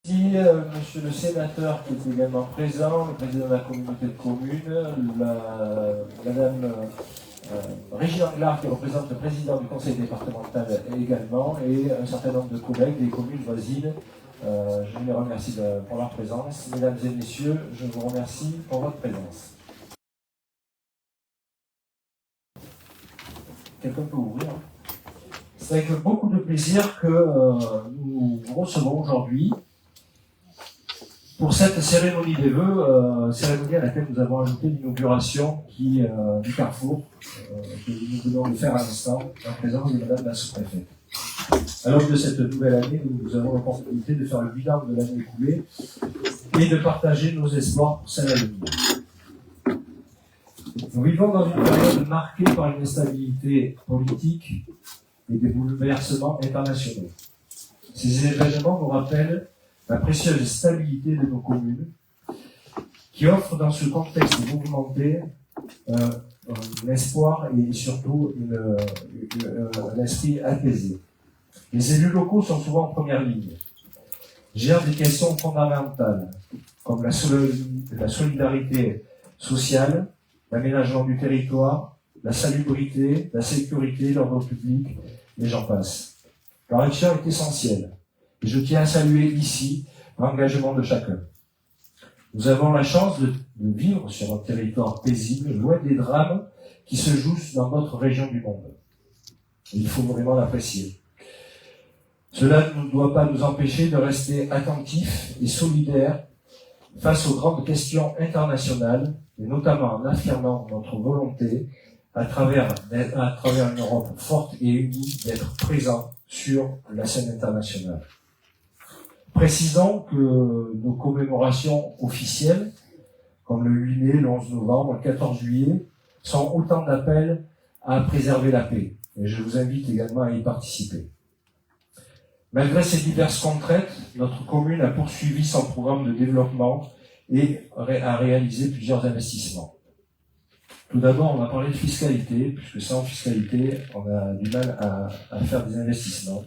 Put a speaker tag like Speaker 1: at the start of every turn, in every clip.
Speaker 1: Merci, monsieur le sénateur qui est également présent, le président de la communauté de communes, madame Régine Anglard qui représente le président du conseil départemental également, et un certain nombre de collègues des communes voisines. Je les remercie pour leur présence. Mesdames et messieurs, je vous remercie pour votre présence. Quelqu'un peut ouvrir. C'est avec beaucoup de plaisir que nous vous recevons aujourd'hui pour cette cérémonie des vœux, cérémonie à laquelle nous avons ajouté l'inauguration du carrefour que nous venons de faire à l'instant en présence de madame la sous-préfète. À l'aube de cette nouvelle année, nous avons l'opportunité de faire le bilan de l'année écoulée et de partager nos espoirs pour celle à venir. Nous vivons dans une période marquée par une instabilité politique et des bouleversements internationaux. Ces événements nous rappellent la précieuse stabilité de nos communes, qui offre dans ce contexte mouvementé un espoir et surtout un esprit apaisé. Les élus locaux sont souvent en première ligne, gèrent des questions fondamentales comme la solidarité sociale, l'aménagement du territoire, la salubrité, la sécurité, l'ordre public, et j'en passe. Leur action est essentielle. Et je tiens à saluer ici l'engagement de chacun. Nous avons la chance de vivre sur un territoire paisible, loin des drames qui se jouent dans d'autres régions du monde. Et il faut vraiment l'apprécier. Cela ne doit pas nous empêcher de rester attentifs et solidaires face aux grandes questions internationales, et notamment en affirmant notre volonté, à travers une Europe forte et unie, d'être présent sur la scène internationale. Précisons que nos commémorations officielles, comme le 8 mai, le 11 novembre, le 14 juillet, sont autant d'appels à préserver la paix. Et je vous invite également à y participer. Malgré ces diverses contraintes, notre commune a poursuivi son programme de développement et a réalisé plusieurs investissements. Tout d'abord, on va parler de fiscalité, puisque sans fiscalité, on a du mal à faire des investissements.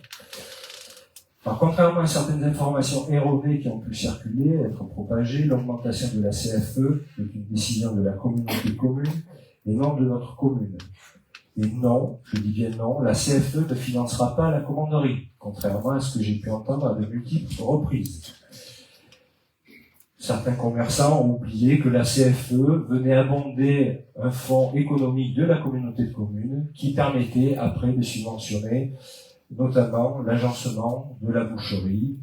Speaker 1: Alors, contrairement à certaines informations erronées qui ont pu circuler, être propagées, l'augmentation de la CFE est une décision de la communauté de communes et non de notre commune. Et non, je dis bien non, la CFE ne financera pas la commanderie, contrairement à ce que j'ai pu entendre à de multiples reprises. Certains commerçants ont oublié que la CFE venait abonder un fonds économique de la communauté de communes qui permettait après de subventionner notamment l'agencement de la boucherie,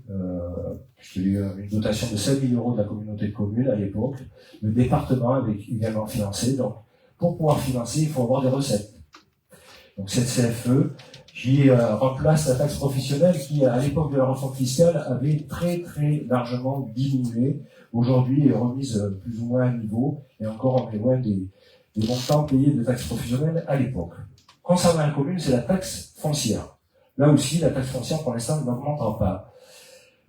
Speaker 1: puisqu'il y a eu une dotation de 5 000 € de la communauté de communes à l'époque. Le département avait également financé. Donc, pour pouvoir financer, il faut avoir des recettes. Donc, cette CFE qui remplace la taxe professionnelle qui, à l'époque de la refonte fiscale, avait très très largement diminué. Aujourd'hui, est remise plus ou moins à niveau, et encore on est loin des montants payés de taxe professionnelle à l'époque. Concernant la commune, c'est la taxe foncière. Là aussi, la taxe foncière, pour l'instant, ne n'augmentera pas.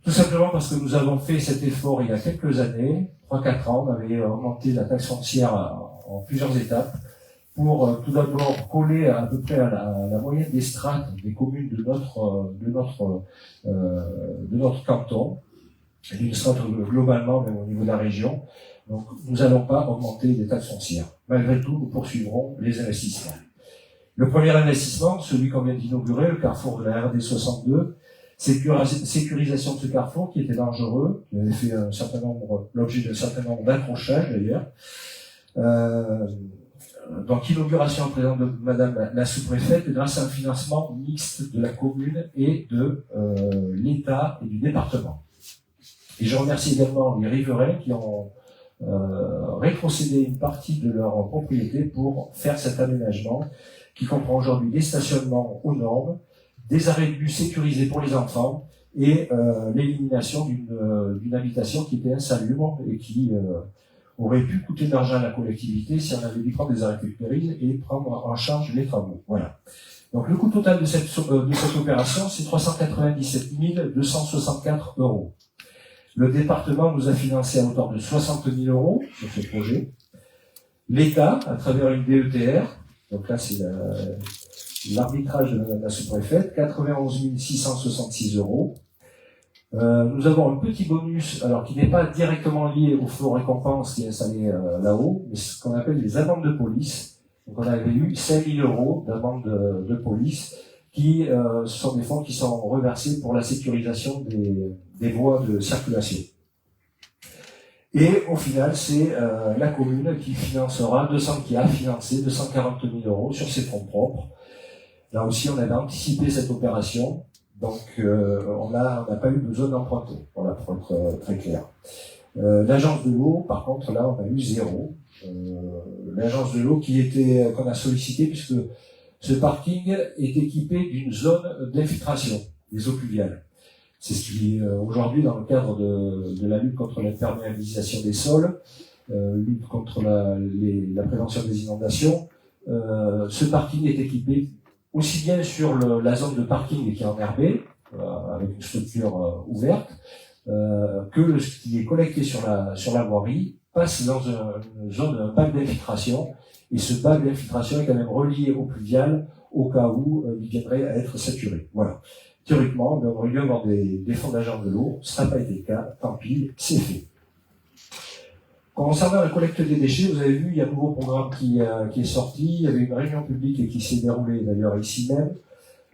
Speaker 1: Tout simplement parce que nous avons fait cet effort il y a quelques années, 3-4 ans, on avait augmenté la taxe foncière en plusieurs étapes, pour tout d'abord coller à peu près à la moyenne des strates des communes de notre canton, et d'une strate globalement, même au niveau de la région. Donc, nous n'allons pas augmenter les taxes foncières. Malgré tout, nous poursuivrons les investissements. Le premier investissement, celui qu'on vient d'inaugurer, le carrefour de la RD 62, sécurisation de ce carrefour qui était dangereux, qui avait fait l'objet d'un certain nombre d'accrochages d'ailleurs. Donc, inauguration en présence de madame la sous-préfète grâce à un financement mixte de la commune et de l'État et du département. Et je remercie également les riverains qui ont rétrocédé une partie de leur propriété pour faire cet aménagement qui comprend aujourd'hui des stationnements aux normes, des arrêts de bus sécurisés pour les enfants et l'élimination d'une habitation qui était insalubre et qui aurait pu coûter de l'argent à la collectivité si on avait dû prendre des arrêtés de péril et prendre en charge les travaux. Voilà. Donc le coût total de cette opération, c'est 397 264 €. Le département nous a financé à hauteur de 60 000 € sur ce projet. L'État, à travers une DETR, donc là c'est l'arbitrage de madame la sous-préfète, 91 666 €. Nous avons un petit bonus, alors qui n'est pas directement lié au flot récompense qui est installé là-haut, mais ce qu'on appelle les amendes de police. Donc on avait eu 5 000 € d'amendes de police qui sont des fonds qui sont reversés pour la sécurisation des voies de circulation. Et au final, c'est la commune qui qui a financé 240 000 € sur ses fonds propres. Là aussi, on avait anticipé cette opération. Donc, on n'a pas eu besoin d'emprunter, voilà, pour être très clair. L'agence de l'eau, par contre, là, on a eu 0. L'agence de l'eau qu'on a sollicité, puisque ce parking est équipé d'une zone d'infiltration des eaux pluviales. C'est ce qui, aujourd'hui, dans le cadre de la lutte contre l'imperméabilisation des sols, lutte contre la prévention des inondations, ce parking est équipé aussi bien sur la zone de parking qui est enherbée, avec une structure ouverte, que ce qui est collecté sur la voirie passe dans une zone, un bac d'infiltration, et ce bac d'infiltration est quand même relié au pluvial au cas où il viendrait à être saturé. Voilà. Théoriquement, on aurait dû avoir des fonds d'agents de l'eau, ça n'a pas été le cas, tant pis, c'est fait. Concernant la collecte des déchets, vous avez vu, il y a un nouveau programme qui est sorti. Il y avait une réunion publique qui s'est déroulée d'ailleurs ici même.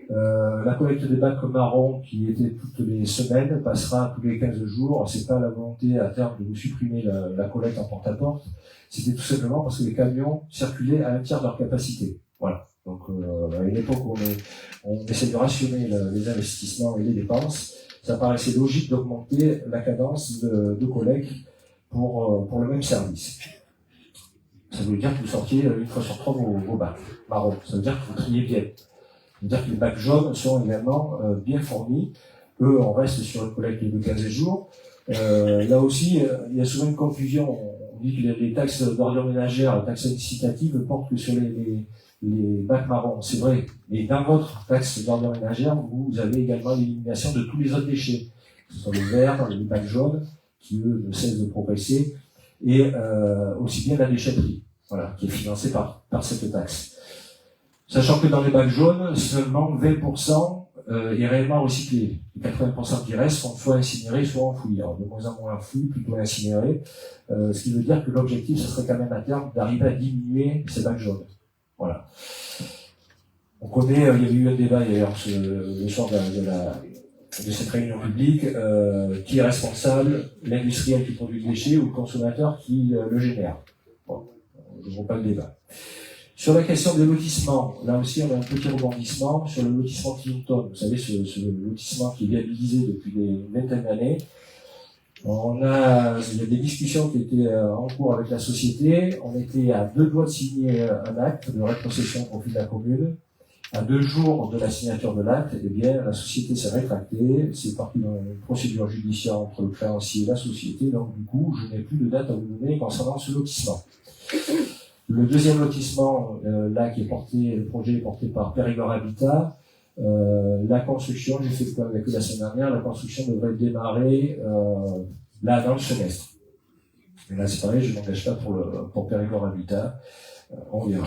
Speaker 1: La collecte des bacs marrons, qui était toutes les semaines, passera tous les 15 jours. C'est pas la volonté à terme de vous supprimer la collecte en porte-à-porte. C'était tout simplement parce que les camions circulaient à un tiers de leur capacité. Voilà. Donc, à une époque où on essaie de rationner les investissements et les dépenses, ça paraissait logique d'augmenter la cadence de collecte pour le même service. Ça veut dire que vous sortiez une fois sur 3 vos bacs marrons. Ça veut dire que vous triez bien. Ça veut dire que les bacs jaunes sont également bien fournis. Eux, on reste sur une collecte de 15 jours. Là aussi, il y a souvent une confusion. On dit que les taxes d'ordures ménagères, les taxes incitatives portent que sur les bacs marrons. C'est vrai. Mais dans votre taxe d'ordures ménagères, vous avez également l'élimination de tous les autres déchets. Que ce soit les verts, les bacs jaunes, qui eux ne cessent de progresser, et aussi bien la déchetterie, voilà, qui est financée par cette taxe. Sachant que dans les bacs jaunes, seulement 20% est réellement recyclé. Les 80% qui restent sont soit incinérés, soit enfouis. Alors, de moins en moins enfouis, plutôt incinérés. Ce qui veut dire que l'objectif, ce serait quand même à terme d'arriver à diminuer ces bacs jaunes. Voilà. On connaît, il y avait eu un débat d'ailleurs le soir de cette réunion publique, qui est responsable, l'industriel qui produit le déchet ou le consommateur qui le génère. Bon, je ne vois pas le débat. Sur la question des lotissements, là aussi on a un petit rebondissement sur le lotissement Clinton. Vous savez, ce lotissement qui est viabilisé depuis une vingtaine d'années. Il y a des discussions qui étaient en cours avec la société. On était à 2 doigts de signer un acte de rétrocession au profit de la commune. À 2 jours de la signature de l'acte, eh bien, la société s'est rétractée. C'est parti dans une procédure judiciaire entre le créancier et la société. Donc, du coup, je n'ai plus de date à vous donner concernant ce lotissement. Le deuxième lotissement, là, le projet est porté par Périgord Habitat. La construction, j'ai fait le point avec eux la semaine dernière, la construction devrait démarrer, là, dans le semestre. Mais là, c'est pareil, je ne m'engage pas pour Périgord Habitat. On verra.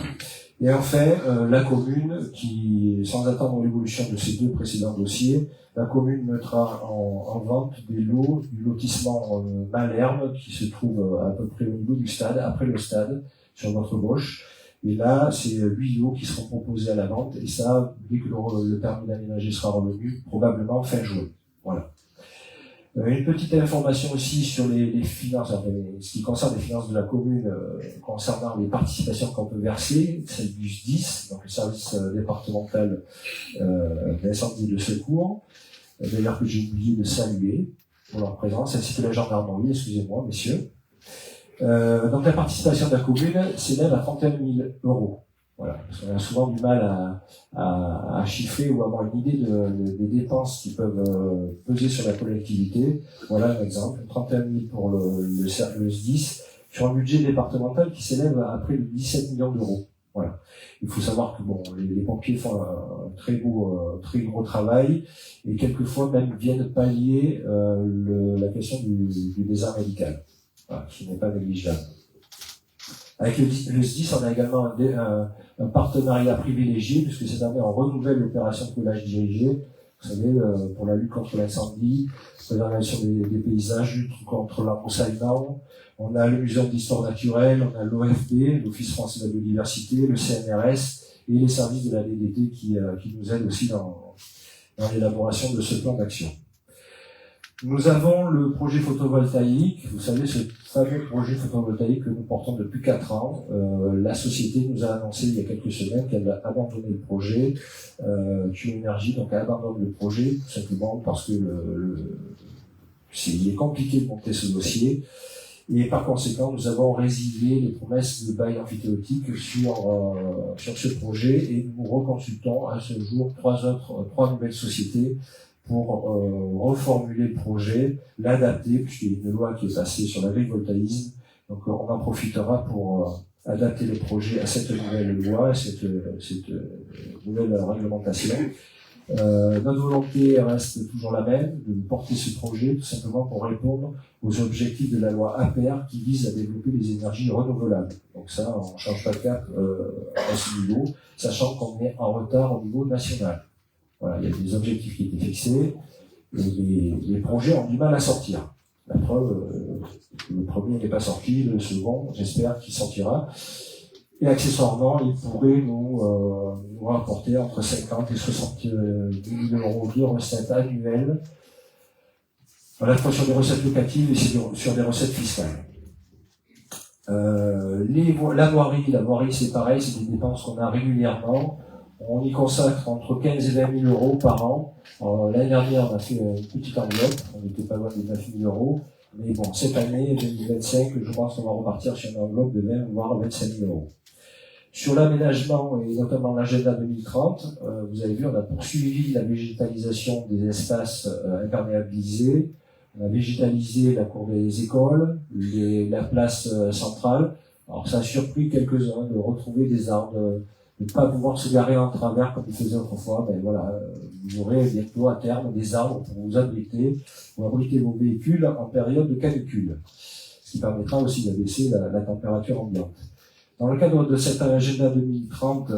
Speaker 1: Et enfin, la commune, qui, sans attendre l'évolution de ces 2 précédents dossiers, la commune mettra en vente des lots du lotissement Malherbe, qui se trouve à peu près au niveau du stade, après le stade, sur votre gauche. Et là, c'est 8 lots qui seront proposés à la vente, et ça, dès que le permis d'aménager sera revenu, probablement fin juin. Voilà. Une petite information aussi sur les finances, ce qui concerne les finances de la commune, concernant les participations qu'on peut verser, celle du SDIS, donc le service départemental d'incendie et de secours, d'ailleurs que j'ai oublié de saluer pour leur présence, ainsi que la gendarmerie, excusez-moi, messieurs. Donc la participation de la commune s'élève à 31 000 €. Voilà, parce qu'on a souvent du mal à chiffrer ou avoir une idée des dépenses qui peuvent peser sur la collectivité. Voilà un exemple, 31 000 pour le SDIS, sur un budget départemental qui s'élève à près de 17 millions d'euros. Voilà. Il faut savoir que bon, les pompiers font un très gros travail, et quelquefois même viennent pallier la question du désert médical, voilà, qui n'est pas négligeable. Avec le SDIS, on a également un partenariat privilégié, puisque cette année, on renouvelle l'opération de pelage dirigé. Vous Vous savez, pour la lutte contre l'incendie, préservation des paysages, lutte contre l'embroussaillement. On a le Muséum d'histoire naturelle, on a l'OFB, l'Office français de la biodiversité, le CNRS et les services de la DDT qui nous aident aussi dans l'élaboration de ce plan d'action. Nous avons le projet photovoltaïque, vous savez, ce fameux projet photovoltaïque que nous portons depuis 4 ans. La société nous a annoncé il y a quelques semaines qu'elle a abandonné le projet. Q-Énergie donc abandonne le projet, tout simplement parce que il est compliqué de monter ce dossier. Et par conséquent, nous avons résilié les promesses de bail amphithéotique sur ce projet et nous reconsultons à ce jour 3 nouvelles sociétés pour reformuler le projet, l'adapter, puisqu'il y a une loi qui est passée sur l'agrivoltaïsme. Donc on en profitera pour adapter le projet à cette nouvelle loi, à cette nouvelle réglementation. Notre volonté reste toujours la même, de porter ce projet tout simplement pour répondre aux objectifs de la loi APR qui vise à développer les énergies renouvelables. Donc ça, on ne change pas de cap à ce niveau, sachant qu'on est en retard au niveau national. Voilà, il y a des objectifs qui étaient fixés et les projets ont du mal à sortir. La preuve, le premier n'est pas sorti, le second, j'espère qu'il sortira. Et accessoirement, il pourrait nous rapporter entre 50 et 70 000 euros de recettes annuelles, à la fois sur des recettes locatives et sur des recettes fiscales. La voirie, c'est pareil, c'est des dépenses qu'on a régulièrement. On y consacre entre 15 et 20 000 euros par an. L'année dernière, on a fait une petite enveloppe, on n'était pas loin des 9 000 euros. Mais bon, cette année, 2025, je pense qu'on va repartir sur une enveloppe de 20 voire 25 000 euros. Sur l'aménagement et notamment l'agenda 2030, vous avez vu, on a poursuivi la végétalisation des espaces imperméabilisés. On a végétalisé la cour des écoles, la place centrale. Alors ça a surpris quelques-uns de retrouver des arbres, de ne pas pouvoir se garer en travers comme ils faisaient autrefois. Ben voilà, vous aurez bientôt à terme des arbres pour vous abriter vos véhicules en période de canicule, ce qui permettra aussi d'abaisser la température ambiante. Dans le cadre de cet agenda 2030,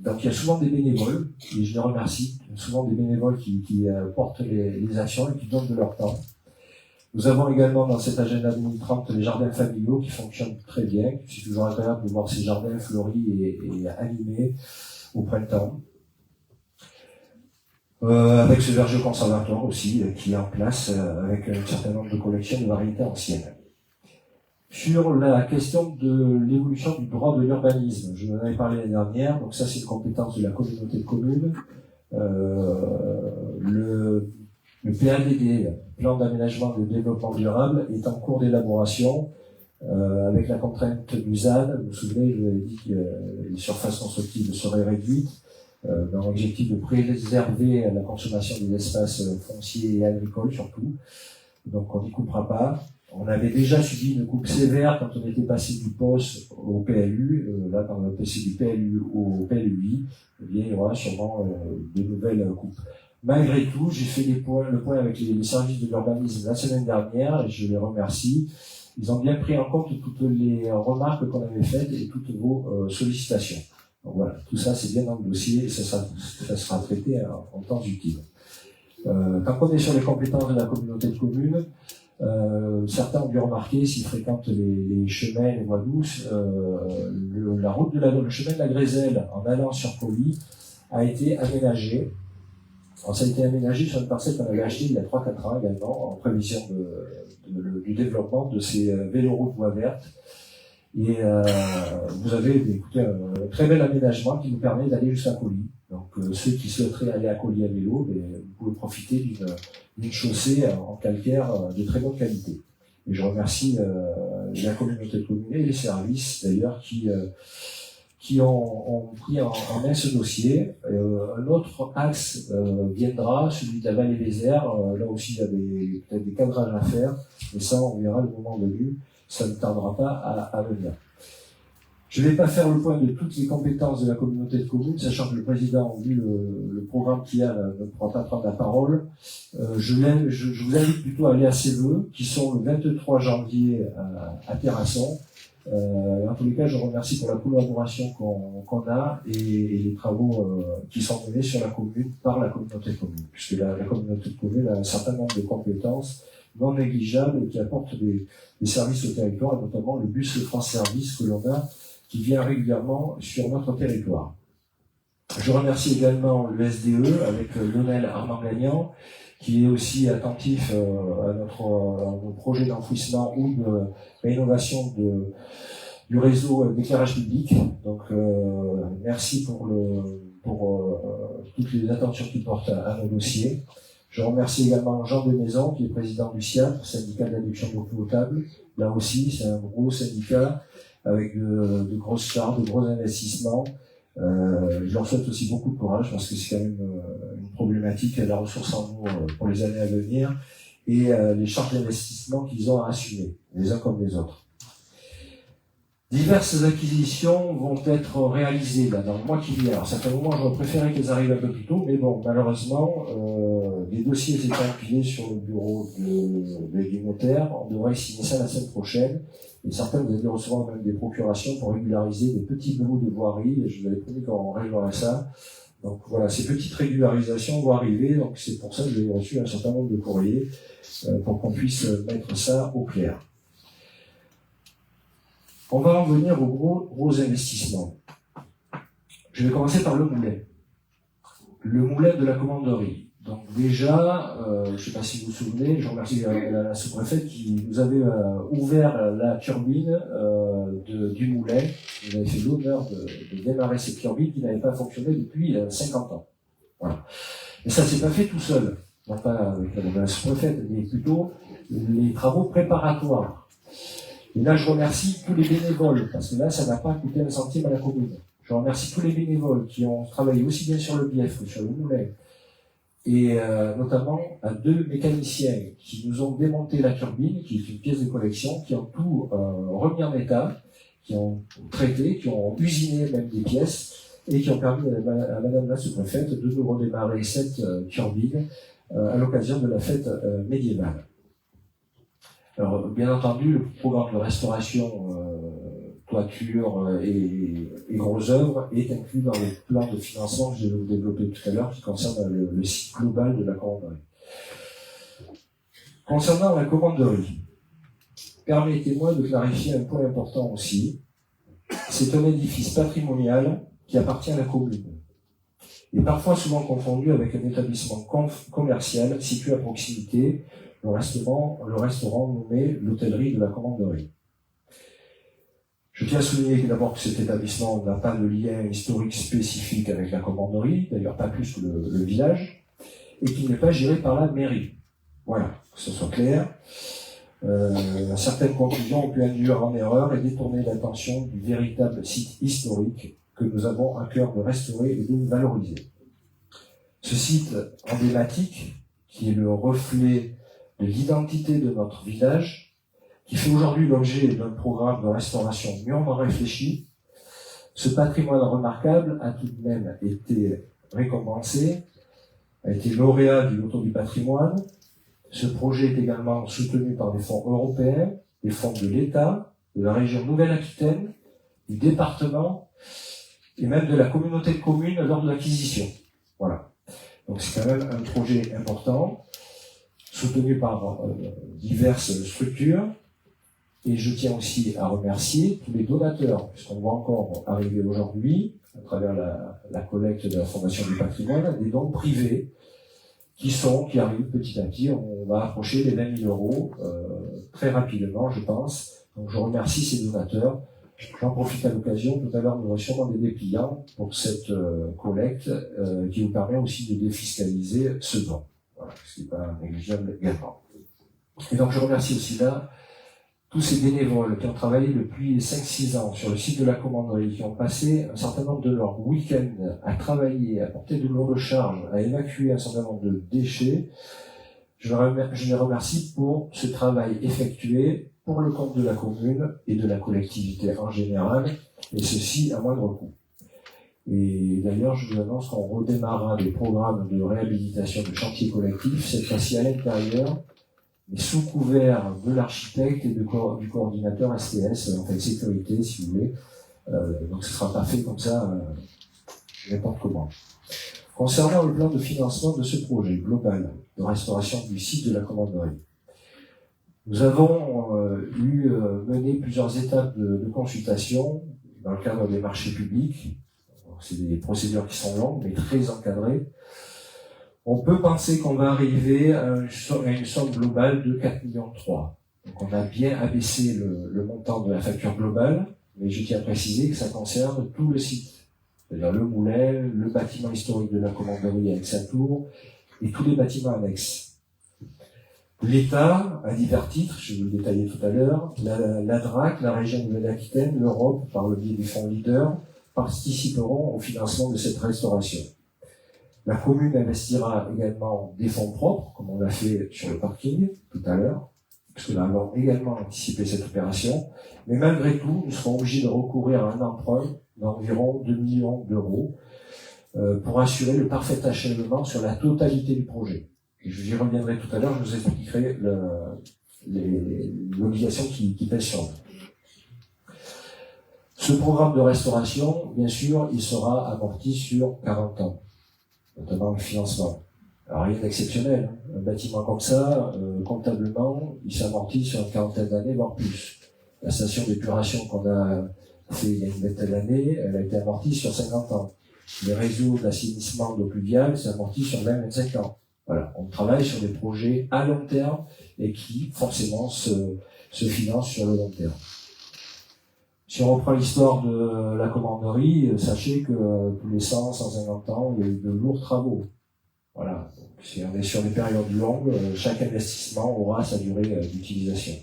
Speaker 1: donc il y a souvent des bénévoles, et je les remercie, souvent des bénévoles qui portent les actions et qui donnent de leur temps. Nous avons également dans cet agenda 2030 les jardins familiaux qui fonctionnent très bien. C'est toujours agréable de voir ces jardins fleuris et animés au printemps. Avec ce verger conservatoire aussi qui est en place avec un certain nombre de collections de variétés anciennes. Sur la question de l'évolution du droit de l'urbanisme, je vous en avais parlé l'année dernière, donc ça c'est une compétence de la communauté de communes. Le PADD, plan d'aménagement et de développement durable, est en cours d'élaboration avec la contrainte du ZAN. Vous vous souvenez, je vous avais dit que les surfaces constructibles seraient réduites dans l'objectif de préserver la consommation des espaces fonciers et agricoles surtout. Donc on n'y coupera pas. On avait déjà subi une coupe sévère quand on était passé du POS au PLU. Là, quand on est passé du PLU au PLUI, eh bien, il y aura sûrement de nouvelles coupes. Malgré tout, j'ai fait le point avec les services de l'urbanisme la semaine dernière et je les remercie. Ils ont bien pris en compte toutes les remarques qu'on avait faites et toutes vos sollicitations. Donc voilà, tout ça c'est bien dans le dossier et ça sera traité en temps utile. Quand on est sur les compétences de la communauté de communes, certains ont dû remarquer, s'ils fréquentent les chemins les mois d'août, le chemin de la Grézelle en allant sur Poli a été aménagé. Alors, ça a été aménagé sur une parcelle qu'on avait achetée il y a 3-4 ans également, en prévision du développement de ces véloroutes voies vertes. Et vous avez écoutez, un très bel aménagement qui nous permet d'aller jusqu'à Poli. Donc ceux qui souhaiteraient aller à Poli à vélo, vous pouvez profiter d'une chaussée en calcaire de très bonne qualité. Et je remercie la communauté de communes et les services d'ailleurs qui ont pris en main ce dossier. Un autre axe viendra, celui de la vallée des Airs. Là aussi, il y a peut-être des cadrages à faire, mais ça, on verra le moment venu. Ça ne tardera pas à venir. Je ne vais pas faire le point de toutes les compétences de la communauté de communes, sachant que le président a vu le programme qu'il y a, ne pourra pas prendre la parole. Je vous invite plutôt à aller à ces vœux, qui sont le 23 janvier à Terrasson. En tous les cas, je remercie pour la collaboration qu'on a et les travaux qui sont menés sur la commune par la communauté de communes, puisque la communauté de communes a un certain nombre de compétences non négligeables et qui apportent des services au territoire, et notamment le bus France Service que l'on a, qui vient régulièrement sur notre territoire. Je remercie également le SDE avec Lionel Armand-Gagnant, qui est aussi attentif à nos projets d'enfouissement ou de rénovation du réseau d'éclairage public. Donc merci pour toutes les attentions qu'il porte à nos dossiers. Je remercie également Jean Desmaisons, qui est président du SIAP, syndicat d'adduction d'eau potable. Là aussi, c'est un gros syndicat avec de grosses charges, de gros investissements. Je leur souhaite aussi beaucoup de courage parce que c'est quand même une problématique, la ressource en eau pour les années à venir et les charges d'investissement qu'ils ont à assumer, les uns comme les autres. Diverses acquisitions vont être réalisées là, dans le mois qui vient. Alors, ça fait un moment que j'aurais préféré qu'elles arrivent un peu plus tôt, mais bon, malheureusement, les dossiers étaient empilés sur le bureau du notaire. On devrait signer ça la semaine prochaine. Et certains vous avez recevoir même des procurations pour régulariser des petits bouts de voirie. Et je vous avais promis qu'on réglerait ça. Donc voilà, ces petites régularisations vont arriver. Donc c'est pour ça que j'ai reçu un certain nombre de courriers pour qu'on puisse mettre ça au clair. On va en venir aux gros investissements. Je vais commencer par le moulin. Le moulin de la commanderie. Donc déjà, je ne sais pas si vous vous souvenez, je remercie la sous-préfète qui nous avait ouvert la turbine du moulin. Vous avez fait l'honneur de démarrer cette turbine qui n'avait pas fonctionné depuis 50 ans. Voilà. Mais ça ne s'est pas fait tout seul. Non pas avec la sous-préfète, mais plutôt les travaux préparatoires. Et là, je remercie tous les bénévoles, parce que là, ça n'a pas coûté un centime à la commune. Je remercie tous les bénévoles qui ont travaillé aussi bien sur le bief que sur le moulin, et notamment à 2 mécaniciens qui nous ont démonté la turbine, qui est une pièce de collection, qui ont tout remis en état, qui ont traité, qui ont usiné même des pièces, et qui ont permis à Madame la sous-préfète de nous redémarrer cette turbine à l'occasion de la fête médiévale. Alors, bien entendu, le programme de restauration, toiture et gros œuvres est inclus dans le plan de financement que je vais vous développer tout à l'heure, qui concerne le site global de la commanderie. Concernant la commanderie, permettez-moi de clarifier un point important aussi. C'est un édifice patrimonial qui appartient à la commune, et parfois souvent confondu avec un établissement commercial situé à proximité, le restaurant nommé l'hôtellerie de la commanderie. Je tiens à souligner d'abord que cet établissement n'a pas de lien historique spécifique avec la commanderie, d'ailleurs pas plus que le village, et qu'il n'est pas géré par la mairie. Voilà, que ce soit clair. Certaines conclusions ont pu induire en erreur et détourner l'attention du véritable site historique que nous avons à cœur de restaurer et de valoriser. Ce site emblématique, qui est le reflet de l'identité de notre village, qui fait aujourd'hui l'objet d'un programme de restauration mûrement réfléchi. Ce patrimoine remarquable a tout de même été récompensé, a été lauréat du Loto du patrimoine. Ce projet est également soutenu par des fonds européens, des fonds de l'État, de la région Nouvelle-Aquitaine, du département et même de la communauté de communes lors de l'acquisition. Voilà. Donc c'est quand même un projet important, soutenu par diverses structures. Et je tiens aussi à remercier tous les donateurs, puisqu'on voit encore arriver aujourd'hui, à travers la collecte de la Fondation du patrimoine, des dons privés qui arrivent petit à petit. On va approcher les 20 000 euros très rapidement, je pense. Donc je remercie ces donateurs. J'en profite à l'occasion. Tout à l'heure, nous aurons sûrement des dépliants pour cette collecte qui vous permet aussi de défiscaliser ce don. Voilà, ce n'est pas négligeable également. Et donc je remercie aussi là tous ces bénévoles qui ont travaillé depuis 5-6 ans sur le site de la commanderie, qui ont passé un certain nombre de leurs week-ends à travailler, à porter de lourdes charges, à évacuer un certain nombre de déchets. Je les remercie pour ce travail effectué pour le compte de la commune et de la collectivité en général, et ceci à moindre coût. Et d'ailleurs, je vous annonce qu'on redémarrera des programmes de réhabilitation de chantiers collectifs, cette fois-ci à l'intérieur mais sous couvert de l'architecte et du coordinateur STS, enfin sécurité si vous voulez. Donc ce ne sera pas fait comme ça n'importe comment. Concernant le plan de financement de ce projet global de restauration du site de la commanderie, nous avons mené plusieurs étapes de consultation dans le cadre des marchés publics. C'est des procédures qui sont longues, mais très encadrées. On peut penser qu'on va arriver à une somme globale de 4,3 millions. Donc on a bien abaissé le montant de la facture globale, mais je tiens à préciser que ça concerne tout le site. C'est-à-dire le moulin, le bâtiment historique de la commanderie avec sa tour, et tous les bâtiments annexes. L'État, à divers titres, je vais vous le détailler tout à l'heure, la DRAC, la région Nouvelle-Aquitaine, l'Europe, par le biais du fonds Leader, participeront au financement de cette restauration. La commune investira également des fonds propres, comme on l'a fait sur le parking tout à l'heure, puisque nous avons également anticipé cette opération. Mais malgré tout, nous serons obligés de recourir à un emprunt d'environ 2 millions d'euros pour assurer le parfait achèvement sur la totalité du projet. Et j'y reviendrai tout à l'heure, je vous expliquerai l'obligation qui pèse sur nous. Ce programme de restauration, bien sûr, il sera amorti sur 40 ans, notamment le financement. Alors rien d'exceptionnel, hein. Un bâtiment comme ça, comptablement, il s'amortit sur une quarantaine d'années, voire plus. La station d'épuration qu'on a fait il y a une vingtaine d'années, elle a été amortie sur 50 ans. Les réseaux d'assainissement d'eau pluviale s'amortit sur 20-25 ans. Voilà, on travaille sur des projets à long terme et qui, forcément, se financent sur le long terme. Si on reprend l'histoire de la commanderie, sachez que tous les 100-150 ans, il y a eu de lourds travaux. Voilà, donc si on est sur des périodes longues, chaque investissement aura sa durée d'utilisation.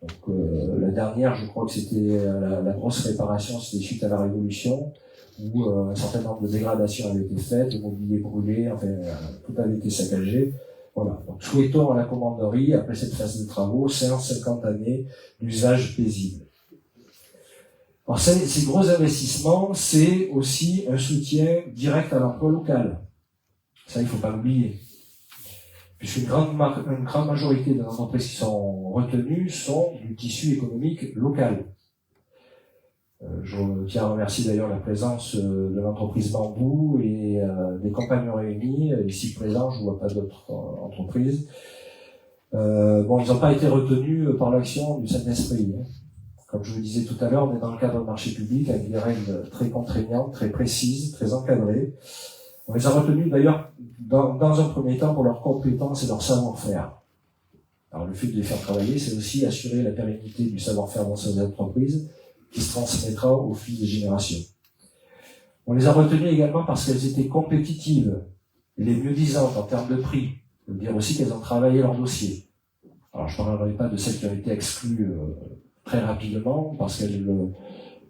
Speaker 1: Donc la dernière, je crois que c'était la grosse réparation, c'était suite à la Révolution, où un certain nombre de dégradations avaient été faites, le mobilier brûlé, enfin tout avait été saccagé. Voilà, donc souhaitons à la commanderie, après cette phase de travaux, 150 années d'usage paisible. Alors ces gros investissements, c'est aussi un soutien direct à l'emploi local. Ça, il ne faut pas l'oublier. Puisqu'une grande majorité des entreprises qui sont retenues sont du tissu économique local. Je tiens à remercier d'ailleurs la présence de l'entreprise Bambou et des Compagnons Réunis. Ici présents, je ne vois pas d'autres entreprises. Ils n'ont pas été retenus par l'action du Saint-Esprit. Hein. Comme je vous le disais tout à l'heure, on est dans le cadre de marché public avec des règles très contraignantes, très précises, très encadrées. On les a retenus d'ailleurs dans un premier temps pour leurs compétences et leur savoir-faire. Alors le fait de les faire travailler, c'est aussi assurer la pérennité du savoir-faire dans ces entreprises qui se transmettra au fil des générations. On les a retenues également parce qu'elles étaient compétitives et les mieux-disantes en termes de prix. Ça veut dire aussi qu'elles ont travaillé leur dossier. Alors je ne parlerai pas de celles qui ont été exclues très rapidement parce qu'elles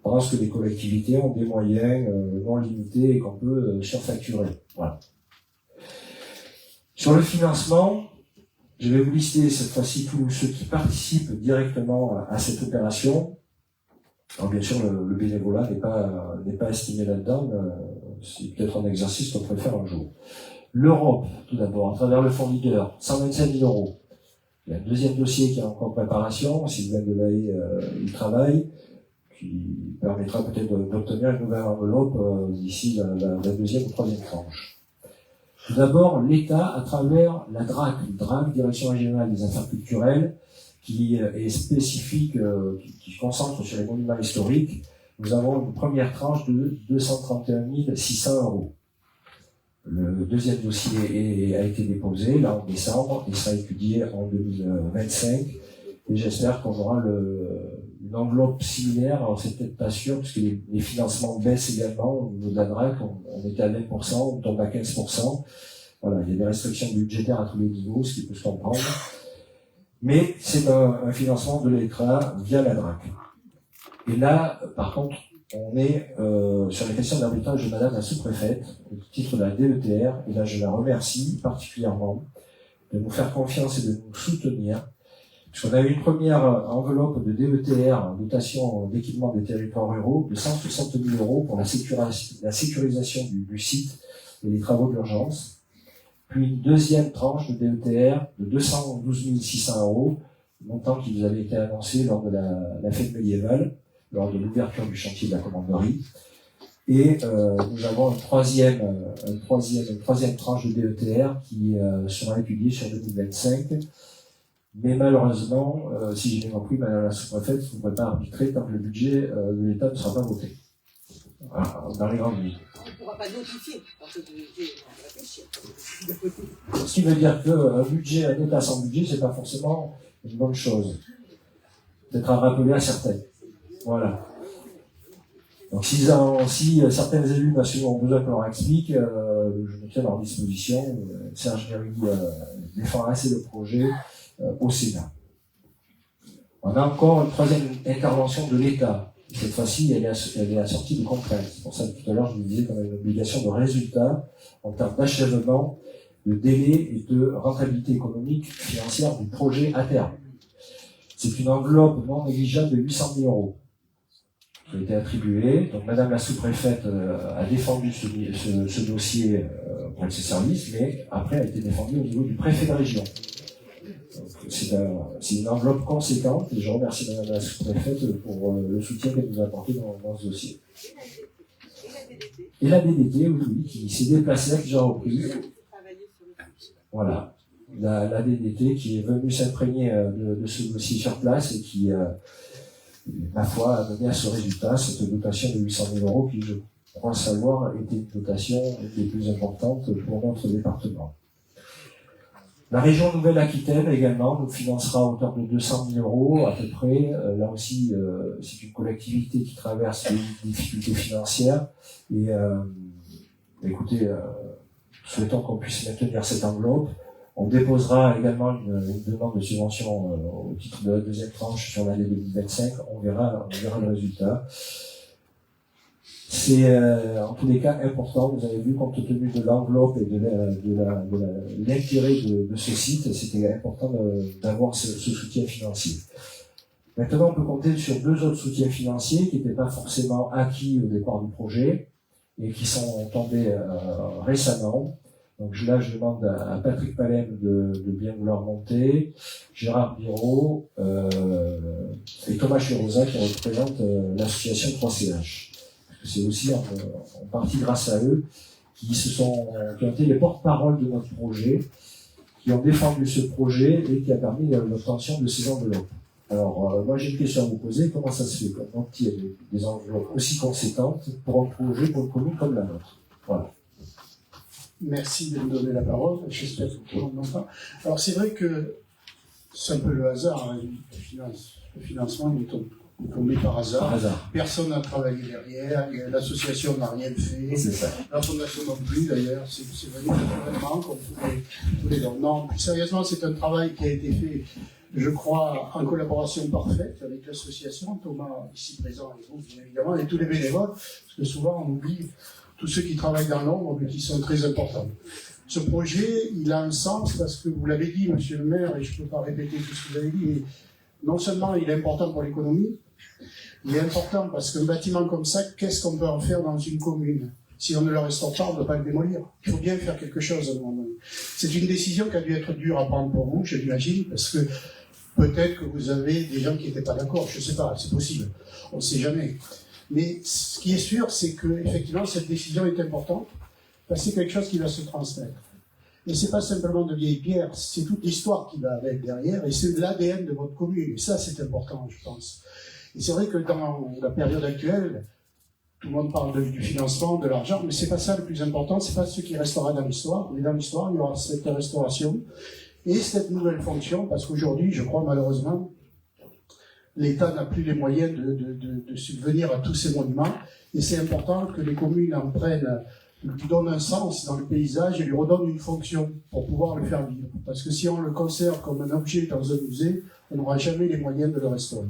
Speaker 1: pensent que les collectivités ont des moyens non limités et qu'on peut surfacturer. Voilà. Sur le financement, je vais vous lister cette fois-ci tous ceux qui participent directement à cette opération. Alors bien sûr, le bénévolat n'est pas estimé là-dedans, c'est peut-être un exercice qu'on pourrait faire un jour. L'Europe, tout d'abord, à travers le fonds Leader, 125 000 euros. Il y a un deuxième dossier qui est encore en préparation, Sylvain Delahaye y travaille, qui permettra peut-être d'obtenir une nouvelle enveloppe d'ici la deuxième ou troisième tranche. Tout d'abord, l'État, à travers la DRAC, Direction Régionale des Affaires Culturelles, qui est spécifique, qui se concentre sur les monuments historiques, nous avons une première tranche de 231 600 euros. Le deuxième dossier a été déposé, là en décembre, il sera étudié en 2025, et j'espère qu'on aura une enveloppe similaire. Alors c'est peut-être pas sûr, parce que les financements baissent également au niveau de la DRAC, on était à 20%, on tombe à 15%. Voilà, il y a des restrictions budgétaires à tous les niveaux, ce qui peut se comprendre. Mais c'est un financement de l'État via la DRAC. Et là, par contre, on est sur la question d'arbitrage de Madame la sous-préfète, au titre de la DETR, et là je la remercie particulièrement de nous faire confiance et de nous soutenir, puisqu'on a eu une première enveloppe de DETR, dotation d'équipement des territoires ruraux, de 160 000 euros pour la sécurisation du site et les travaux d'urgence. puis une deuxième tranche de DETR de 212 600 €, montant qui vous avait été annoncé lors de la fête médiévale, lors de l'ouverture du chantier de la commanderie. Et nous avons une troisième tranche de DETR qui sera étudiée sur 2025. Mais malheureusement, si j'ai bien compris, Madame la sous-préfète, vous ne pouvez pas arbitrer tant que le budget de l'État ne sera pas voté. Voilà, dans les grandes lignes.
Speaker 2: On ne pourra pas notifier parce que le budget va réfléchir.
Speaker 1: Ce qui veut dire un État sans budget, c'est pas forcément une bonne chose. Peut-être à rappeler à certains. Voilà. Donc si certains élus nationaux ont besoin qu'on leur explique, je me tiens à leur disposition. Serge Méry défend assez le projet au Sénat. On a encore une troisième intervention de l'État. Cette fois-ci, elle est assortie de contraintes. C'est pour ça que tout à l'heure, je vous disais qu'on a une obligation de résultat en termes d'achèvement, de délai et de rentabilité économique financière du projet à terme. C'est une enveloppe non négligeable de 800 000 € qui a été attribuée. Donc, Madame la sous-préfète a défendu ce dossier auprès de ses services, mais après a été défendu au niveau du préfet de région. C'est une enveloppe conséquente et je remercie Madame la sous-préfète pour le soutien qu'elle nous a apporté dans ce dossier. Et la DDT, oui, qui s'est déplacée à plusieurs reprises. Voilà. La DDT qui est venue s'imprégner de ce dossier sur place et qui, ma foi, a mené à ce résultat, cette dotation de 800 000 € qui, je crois savoir, était une dotation des plus importantes pour notre département. La région Nouvelle-Aquitaine également nous financera à hauteur de 200 000 € à peu près. Là aussi, c'est une collectivité qui traverse des difficultés financières. Et écoutez, souhaitons qu'on puisse maintenir cette enveloppe. On déposera également une demande de subvention au titre de la deuxième tranche sur l'année 2025. On verra le résultat. C'est en tous les cas important. Vous avez vu, compte tenu de l'enveloppe et de l'intérêt de ce site, c'était important d'avoir ce soutien financier. Maintenant, on peut compter sur deux autres soutiens financiers qui n'étaient pas forcément acquis au départ du projet et qui sont tombés récemment. Donc là, je demande à Patrick Palem de bien vouloir monter, Gérard Biro et Thomas Chirosa qui représentent l'association 3CH. C'est aussi en partie grâce à eux qui ont été les porte-parole de notre projet, qui ont défendu ce projet et qui a permis l'obtention de ces enveloppes. Alors, moi j'ai une question à vous poser, comment ça se fait qu'on obtient des enveloppes aussi conséquentes pour un projet, pour une commune comme la nôtre? Voilà.
Speaker 3: Merci de me donner la parole, j'espère que tout le monde m'entend. Alors c'est vrai que c'est un peu le hasard, hein, le financement est tombé par hasard. Personne n'a travaillé derrière, l'association n'a rien fait, la fondation non plus d'ailleurs, c'est venu naturellement comme tous les dons. Non, plus sérieusement, c'est un travail qui a été fait, je crois, en collaboration parfaite avec l'association, Thomas ici présent et vous, bien évidemment, et tous les bénévoles, parce que souvent on oublie tous ceux qui travaillent dans l'ombre, mais qui sont très importants. Ce projet, il a un sens parce que vous l'avez dit, monsieur le maire, et je ne peux pas répéter tout ce que vous avez dit, mais non seulement il est important pour l'économie, il est important parce qu'un bâtiment comme ça, qu'est-ce qu'on peut en faire dans une commune? Si on ne le restaure pas, on ne peut pas le démolir. Il faut bien faire quelque chose à un moment donné. C'est une décision qui a dû être dure à prendre pour vous, je l'imagine, parce que peut-être que vous avez des gens qui n'étaient pas d'accord, je ne sais pas, c'est possible, on ne sait jamais. Mais ce qui est sûr, c'est que effectivement cette décision est importante, parce que c'est quelque chose qui va se transmettre. Et c'est pas simplement de vieilles pierres, c'est toute l'histoire qui va avec derrière, et c'est l'ADN de votre commune. Et ça, c'est important, je pense. Et c'est vrai que dans la période actuelle, tout le monde parle du financement, de l'argent, mais c'est pas ça le plus important, c'est pas ce qui restera dans l'histoire. Mais dans l'histoire, il y aura cette restauration et cette nouvelle fonction, parce qu'aujourd'hui, je crois malheureusement, l'État n'a plus les moyens de subvenir à tous ces monuments, et c'est important que les communes en prennent, lui donnent un sens dans le paysage et lui redonnent une fonction pour pouvoir le faire vivre. Parce que si on le conserve comme un objet dans un musée, on n'aura jamais les moyens de le restaurer.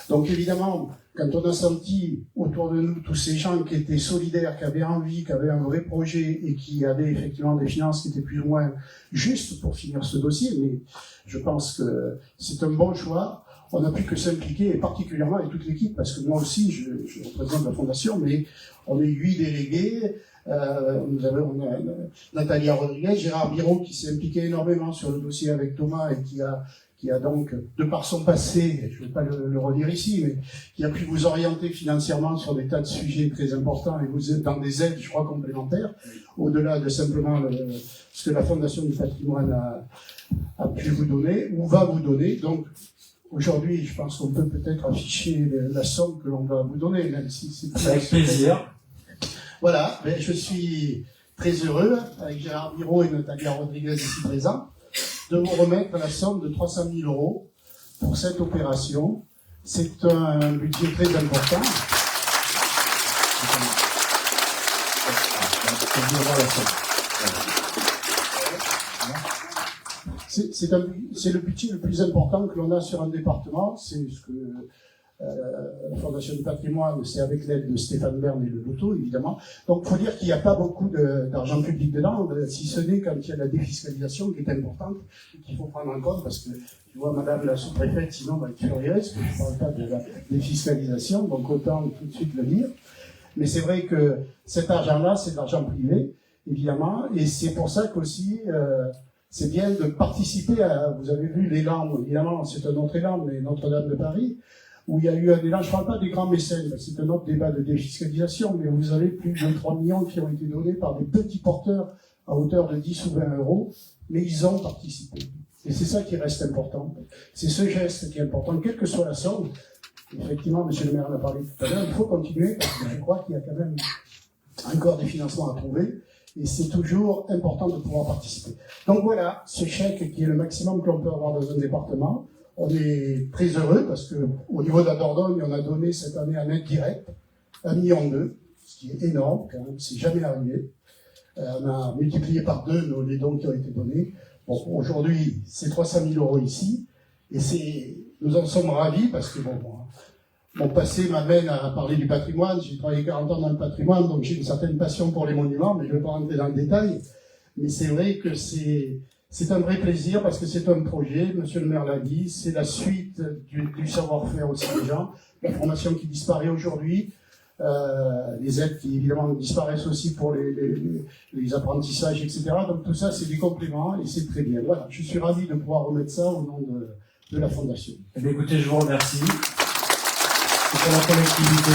Speaker 3: Donc évidemment, quand on a senti autour de nous tous ces gens qui étaient solidaires, qui avaient envie, qui avaient un vrai projet et qui avaient effectivement des finances qui étaient plus ou moins justes pour finir ce dossier, mais je pense que c'est un bon choix. on n'a pu que s'impliquer, et particulièrement avec toute l'équipe, parce que moi aussi, je représente la Fondation, mais on est 8 délégués. On a Nathalie Rodriguez, Gérard Biraud qui s'est impliqué énormément sur le dossier avec Thomas et qui a donc, de par son passé, je ne vais pas le redire ici, mais qui a pu vous orienter financièrement sur des tas de sujets très importants et vous êtes dans des aides, je crois, complémentaires, au-delà de simplement ce que la Fondation du patrimoine a pu vous donner ou va vous donner. Donc, aujourd'hui, je pense qu'on peut peut-être afficher la somme que l'on va vous donner, même si c'est
Speaker 1: avec plaisir.
Speaker 3: Voilà, mais je suis très heureux, avec Gérard Biraud et Nathalie Rodriguez ici présents, de vous remettre la somme de 300 000 € pour cette opération. C'est un budget très important. C'est le budget le plus important que l'on a sur un département. C'est ce que la Fondation du patrimoine, c'est avec l'aide de Stéphane Bern et le Loto, évidemment. Donc, il faut dire qu'il n'y a pas beaucoup d'argent public dedans, si ce n'est quand il y a la défiscalisation qui est importante, qu'il faut prendre en compte, parce que, tu vois, madame la sous-préfète, sinon, va être furieuse, parce que je ne parle pas de la défiscalisation, donc autant tout de suite le dire. Mais c'est vrai que cet argent-là, c'est de l'argent privé, évidemment, et c'est pour ça qu'aussi, c'est bien de participer à, vous avez vu l'élan, évidemment, c'est un autre élan, mais Notre-Dame de Paris, où il y a eu un élan, je ne parle pas des grands mécènes, c'est un autre débat de défiscalisation, mais vous avez plus de 3 millions qui ont été donnés par des petits porteurs à hauteur de 10 ou 20 €, mais ils ont participé. Et c'est ça qui reste important. C'est ce geste qui est important, quelle que soit la somme. Effectivement, M. le maire en a parlé tout à l'heure, il faut continuer, parce que je crois qu'il y a quand même encore des financements à trouver, et c'est toujours important de pouvoir participer. Donc voilà, ce chèque qui est le maximum que l'on peut avoir dans un département. On est très heureux parce que au niveau de la Dordogne, on a donné cette année en aide directe 1,2 million, ce qui est énorme, quand même, c'est jamais arrivé. On a multiplié par 2 les dons qui ont été donnés. Bon, aujourd'hui, c'est 300 000 € ici, et nous en sommes ravis parce que mon passé m'amène à parler du patrimoine. J'ai travaillé 40 ans dans le patrimoine, donc j'ai une certaine passion pour les monuments, mais je ne vais pas rentrer dans le détail. Mais c'est vrai que c'est un vrai plaisir parce que c'est un projet, monsieur le maire l'a dit, c'est la suite du savoir-faire aussi des gens, la formation qui disparaît aujourd'hui, les aides qui évidemment disparaissent aussi pour les apprentissages, etc. Donc tout ça c'est des compléments et c'est très bien. Voilà, je suis ravi de pouvoir remettre ça au nom de la Fondation.
Speaker 1: Eh bien, écoutez, je vous remercie. C'est pour la collectivité.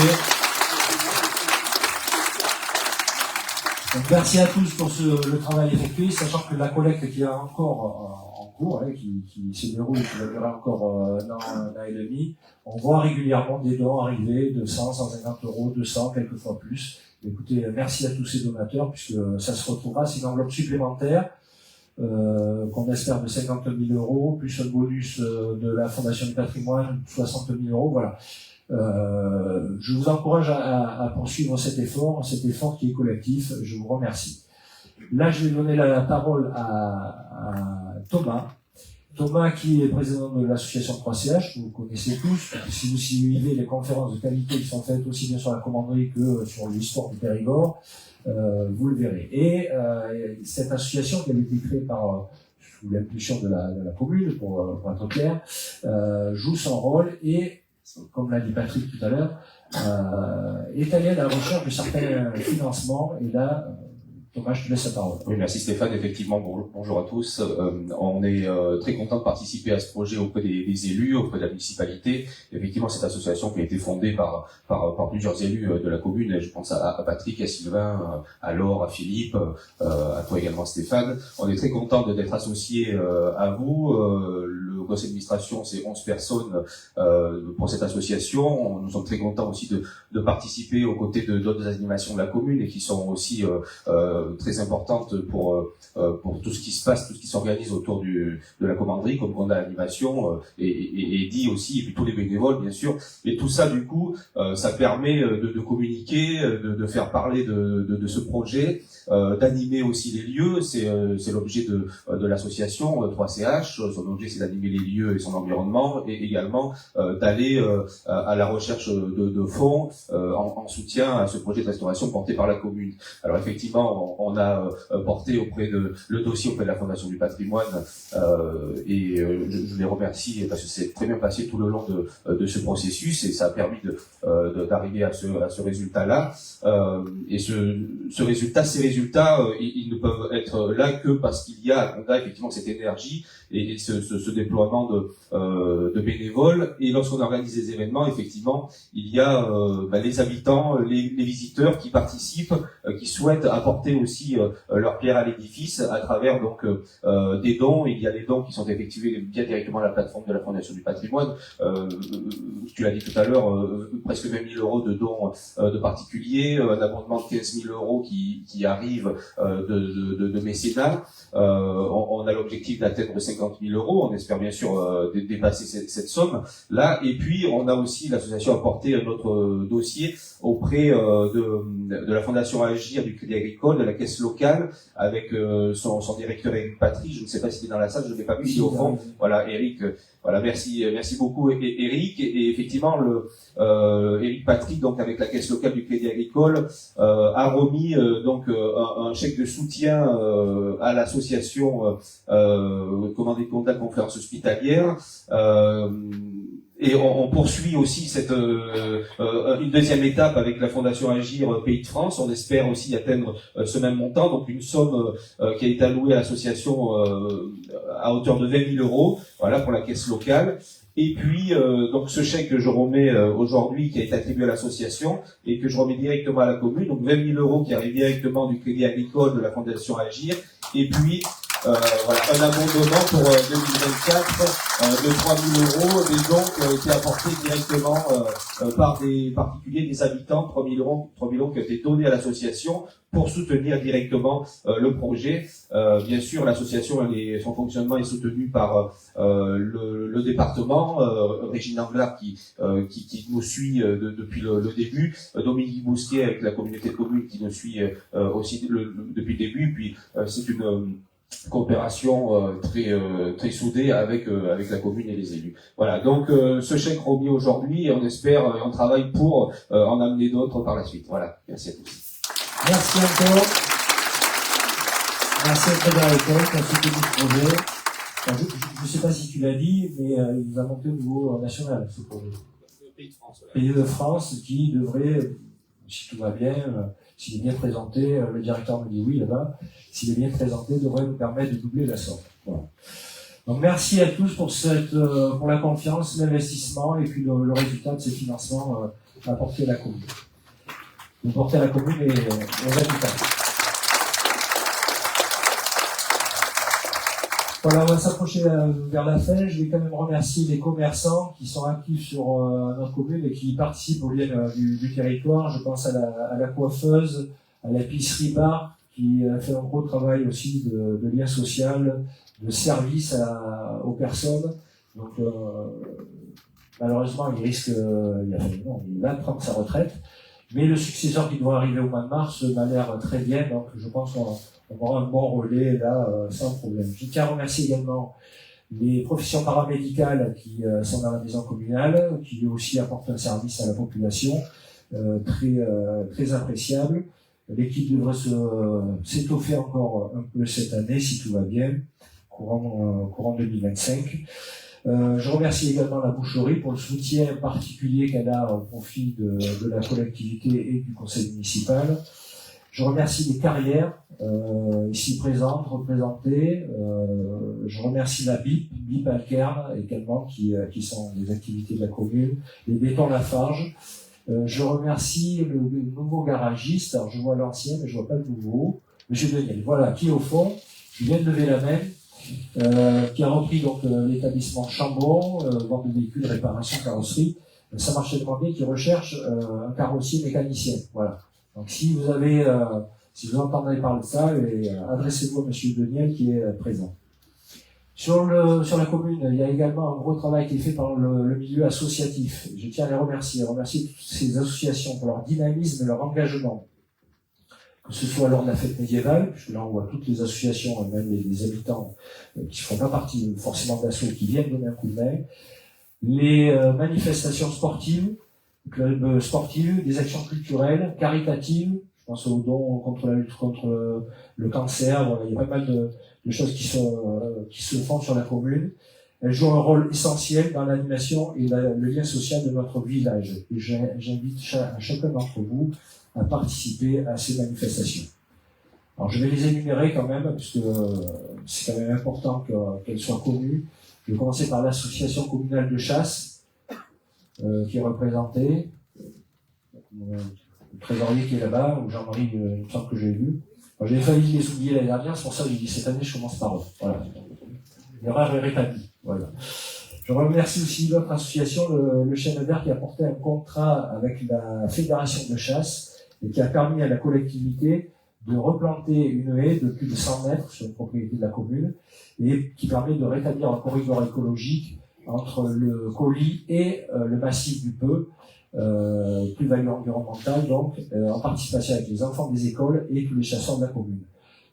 Speaker 1: Donc, merci à tous pour le travail effectué, sachant que la collecte qui est encore en cours, qui se déroule, qui va durer encore un an et demi, on voit régulièrement des dons arriver de 100, 150 €, 200, quelquefois plus. Écoutez, merci à tous ces donateurs, puisque ça se retrouvera, c'est une enveloppe supplémentaire qu'on espère de 50 000 €, plus un bonus de la Fondation du patrimoine, 60 000 €, voilà. Je vous encourage à poursuivre cet effort qui est collectif. Je vous remercie. Là, je vais donner la parole à Thomas. Thomas, qui est président de l'association 3CH, que vous connaissez tous. Si vous suivez les conférences de qualité qui sont faites aussi bien sur la commanderie que sur l'histoire du Périgord, vous le verrez. Et cette association qui avait été créée sous l'impulsion de la commune, pour être clair, joue son rôle et, comme l'a dit Patrick tout à l'heure, est allé à la recherche de certains financements. Et là, Thomas, je te laisse la parole.
Speaker 4: Oui, merci Stéphane. Effectivement, bonjour à tous. On est très content de participer à ce projet auprès des élus, auprès de la municipalité. Effectivement, cette association qui a été fondée par plusieurs élus de la commune. Je pense à Patrick, à Sylvain, à Laure, à Philippe, à toi également Stéphane. On est très content d'être associés à vous. Le conseil d'administration, c'est 11 personnes pour cette association. Nous sommes très contents aussi de participer aux côtés d'autres animations de la commune et qui sont aussi très importante pour tout ce qui se passe, tout ce qui s'organise autour de la commanderie, comme on a l'animation et dit aussi, et puis tous les bénévoles bien sûr. Et tout ça du coup, ça permet de communiquer, de faire parler de ce projet, d'animer aussi les lieux. C'est l'objet de l'association 3CH. Son objet c'est d'animer les lieux et son environnement, et également d'aller à la recherche de fonds en soutien à ce projet de restauration porté par la commune. Alors effectivement, on a porté le dossier auprès de la Fondation du patrimoine, et je les remercie parce que c'est très bien passé tout le long de ce processus, et ça a permis d'arriver à ce résultat-là. Et ces résultats, ils ne peuvent être là que parce qu'il y a effectivement cette énergie et ce déploiement de bénévoles. Et lorsqu'on organise des événements, effectivement, il y a les habitants, les visiteurs qui participent, qui souhaitent apporter aussi leur pierre à l'édifice à travers donc des dons. Il y a des dons qui sont effectués bien directement à la plateforme de la Fondation du patrimoine. Tu l'as dit tout à l'heure, presque 20 000 euros de dons de particuliers, un abondement de 15 000 euros qui arrive de mécénat. On a l'objectif d'atteindre 50 000 euros. On espère bien sûr dépasser cette somme là. Et puis on a aussi, l'association a porté notre dossier auprès de la Fondation Agir du Crédit Agricole, de la caisse locale, avec son directeur Eric Patry. Je ne sais pas s'il est dans la salle, je ne l'ai pas vu, il est au fond. Voilà, Eric. Voilà, merci beaucoup Eric. Et effectivement, Eric Patry, donc avec la caisse locale du Crédit Agricole, a remis un chèque de soutien à l'association Commandé de Contact Conférence Hospitalière. Et on poursuit aussi une deuxième étape avec la Fondation Agir Pays de France. On espère aussi atteindre ce même montant, donc une somme qui a été allouée à l'association à hauteur de 20 000 euros, voilà, pour la caisse locale. Et puis donc ce chèque que je remets aujourd'hui, qui a été attribué à l'association et que je remets directement à la commune, donc 20 000 euros qui arrivent directement du Crédit Agricole de la Fondation Agir, et puis voilà, un abondement pour 2024 de 3 000 euros, et donc qui est apporté directement par des particuliers, des habitants, 3 000 euros qui ont été donnés à l'association pour soutenir directement le projet. Bien sûr, l'association, son fonctionnement est soutenu par le département, Régine Anglard qui nous suit depuis le début, Dominique Bousquet avec la communauté de communes qui nous suit aussi depuis le début. Puis c'est une coopération très soudée avec la commune et les élus. Voilà, donc ce chèque remis aujourd'hui, et on espère, on travaille pour en amener d'autres par la suite. Voilà, merci à tous.
Speaker 1: Merci encore. Merci à Frédéric qui a soutenu ce projet. Enfin, je ne sais pas si tu l'as dit, mais il nous a monté au niveau national, ce projet.
Speaker 2: Pays de France. Voilà.
Speaker 1: Pays de France qui devrait, si tout va bien, s'il est bien présenté, le directeur me dit oui là-bas, s'il est bien présenté, devrait nous permettre de doubler la somme. Voilà. Donc merci à tous pour la confiance, l'investissement et puis le résultat de ces financements apportés à la commune. Vous portez à la commune et aux habitants. Voilà, on va s'approcher vers la fin. Je vais quand même remercier les commerçants qui sont actifs sur notre commune et qui participent au bien du territoire. Je pense à la coiffeuse, à l'épicerie bar, qui fait un gros travail aussi de lien social, de service aux personnes. Donc malheureusement, il va prendre sa retraite. Mais le successeur qui devrait arriver au mois de mars m'a l'air très bien, donc je pense qu'on aura un bon relais là sans problème. Je tiens à remercier également les professions paramédicales qui sont dans la maison communale, qui aussi apportent un service à la population très appréciable. L'équipe devrait s'étoffer encore un peu cette année si tout va bien, courant 2025. Je remercie également la boucherie pour le soutien particulier qu'elle a au profit de la collectivité et du conseil municipal. Je remercie les carrières ici présentes, représentées. Je remercie la BIP Alkern également, qui sont des activités de la commune, les bétons Lafarge. Je remercie le nouveau garagiste, alors je vois l'ancien mais je vois pas le nouveau, Monsieur Daniel, voilà, qui au fond, qui vient de lever la main, qui a repris donc l'établissement Chambon, vente de véhicules, réparation, carrosserie. Ça marche tellement bien qu'il recherche un carrossier mécanicien. Voilà. Donc si vous entendez parler de ça, adressez-vous à Monsieur Daniel qui est présent. Sur la commune, il y a également un gros travail qui est fait par le milieu associatif. Je tiens à les remercier toutes ces associations pour leur dynamisme et leur engagement. que ce soit lors de la fête médiévale, puisque là on voit toutes les associations, et même les habitants qui ne font pas partie forcément d'assaut, qui viennent donner un coup de main, les manifestations sportives, clubs sportifs, des actions culturelles, caritatives, je pense aux dons contre la lutte contre le cancer, voilà, il y a pas mal de choses qui se font sur la commune. Elles jouent un rôle essentiel dans l'animation et le lien social de notre village. Et j'invite chacun d'entre vous à participer à ces manifestations. Alors je vais les énumérer quand même, parce que c'est quand même important qu'elles soient connues. Je vais commencer par l'association communale de chasse, qui est représentée. Le trésorier qui est là-bas, ou Jean-Marie, il me semble que j'ai vu. J'avais failli les oublier l'année dernière, c'est pour ça que j'ai dit cette année je commence par eux. Voilà. L'erreur est rétablie. Voilà. Je remercie aussi notre association, le Chêne Vert, qui a porté un contrat avec la fédération de chasse et qui a permis à la collectivité de replanter une haie de plus de 100 mètres sur une propriété de la commune et qui permet de rétablir un corridor écologique entre le Colis et le massif du Peu, plus-value environnementale, donc en participation avec les enfants des écoles et tous les chasseurs de la commune.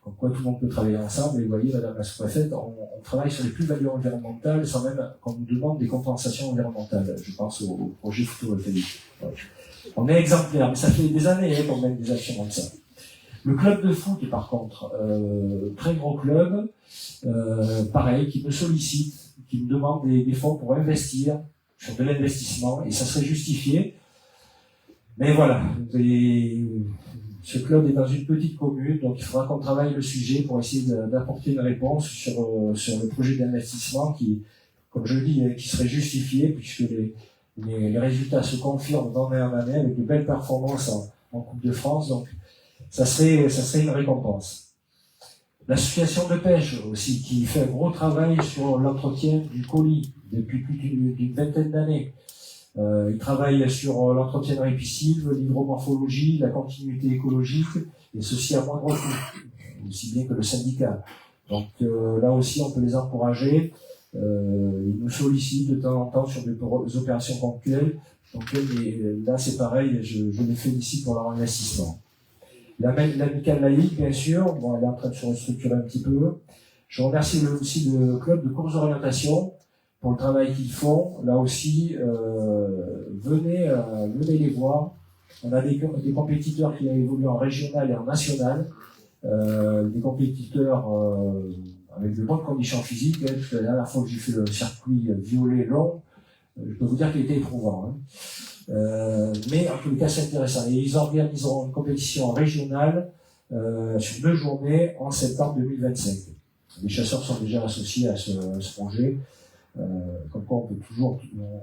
Speaker 1: Donc quoi, tout le monde peut travailler ensemble, et vous voyez, Madame la sous-préfète, on travaille sur les plus-values environnementales sans même qu'on nous demande des compensations environnementales. Je pense au projet photovoltaïque. Ouais. On est exemplaire, mais ça fait des années qu'on mène des actions comme ça. Le club de foot, par contre, très gros club, pareil, qui me sollicite, qui me demande des fonds pour investir sur de l'investissement, et ça serait justifié. Mais voilà, ce club est dans une petite commune, donc il faudra qu'on travaille le sujet pour essayer d'apporter une réponse sur le projet d'investissement qui, comme je le dis, qui serait justifié, puisque les résultats se confirment d'année en année avec de belles performances en Coupe de France, donc ça serait une récompense. L'association de pêche aussi, qui fait un gros travail sur l'entretien du Colis depuis plus d'une vingtaine d'années. Il travaille sur l'entretien de ripisylve, l'hydromorphologie, la continuité écologique, et ceci à moindre coût, aussi bien que le syndicat. Donc là aussi, on peut les encourager. Ils nous sollicitent de temps en temps sur des opérations ponctuelles. Donc là, c'est pareil, je les félicite pour leur investissement. L'amicale laïque, bien sûr, bon, elle est en train de se restructurer un petit peu. Je remercie aussi le club de course d'orientation pour le travail qu'ils font. Là aussi, venez les voir. On a des compétiteurs qui ont évolué en régional et en national, des compétiteurs avec de bonnes conditions physiques. Hein, parce que la dernière fois que j'ai fait le circuit violet long, je peux vous dire qu'il était éprouvant. Hein. Mais en tous les cas, c'est intéressant. Et ils organiseront une compétition régionale sur 2 journées en septembre 2025. Les chasseurs sont déjà associés à ce projet. Comme quoi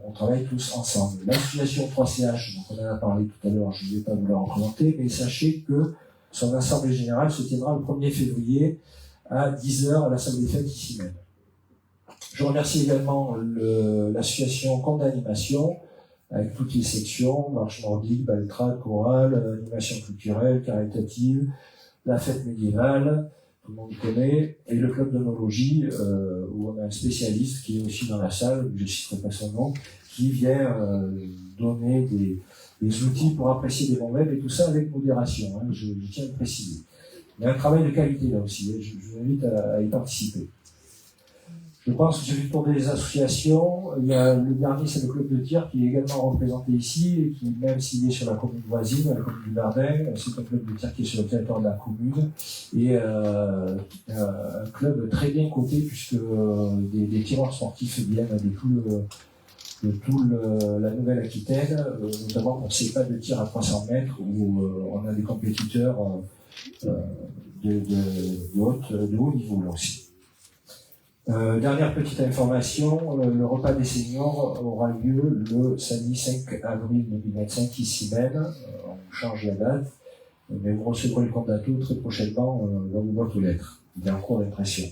Speaker 1: on travaille tous ensemble. L'association 3CH, donc on en a parlé tout à l'heure, je ne vais pas vous la représenter, mais sachez que son assemblée générale se tiendra le 1er février à 10h à la salle des fêtes ici même. Je remercie également l'association Conte d'animation, avec toutes les sections, marche nordique, baltrade, chorale, animation culturelle, caritative, la fête médiévale, tout le monde connaît, et le club d'onologie, où on a un spécialiste qui est aussi dans la salle, je ne citerai pas son nom, qui vient donner des outils pour apprécier des bons web, et tout ça avec modération, hein, je tiens à le préciser. Il y a un travail de qualité là aussi, je vous invite à y participer. Je pense que j'ai vu le tour des associations. Il y a le dernier, c'est le club de tir qui est également représenté ici et qui, même s'il est sur la commune voisine, la commune du Verdun, c'est un club de tir qui est sur le territoire de la commune et un club très bien coté puisque des tireurs sportifs viennent de tout la Nouvelle-Aquitaine, notamment pour ces pas de tir à 300 mètres où on a des compétiteurs de haut niveau là aussi. Dernière petite information, le repas des seniors aura lieu le samedi 5 avril 2025 ici même. On change la date, mais vous recevrez le compte d'atout très prochainement dans vos boîtes aux lettres. Il est en cours d'impression.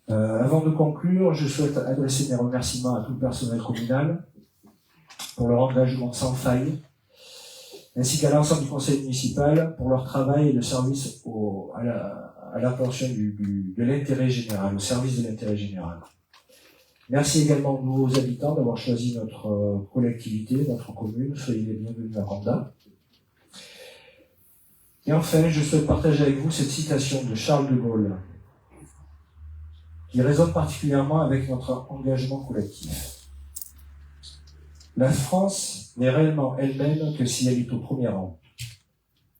Speaker 1: Avant de conclure, je souhaite adresser mes remerciements à tout le personnel communal pour leur engagement sans faille, ainsi qu'à l'ensemble du conseil municipal pour leur travail et le service à l'attention de l'intérêt général, au service de l'intérêt général. Merci également aux nouveaux habitants d'avoir choisi notre collectivité, notre commune. Soyez les bienvenus à Condat. Et enfin, je souhaite partager avec vous cette citation de Charles de Gaulle, qui résonne particulièrement avec notre engagement collectif. La France n'est réellement elle-même que si elle est au premier rang.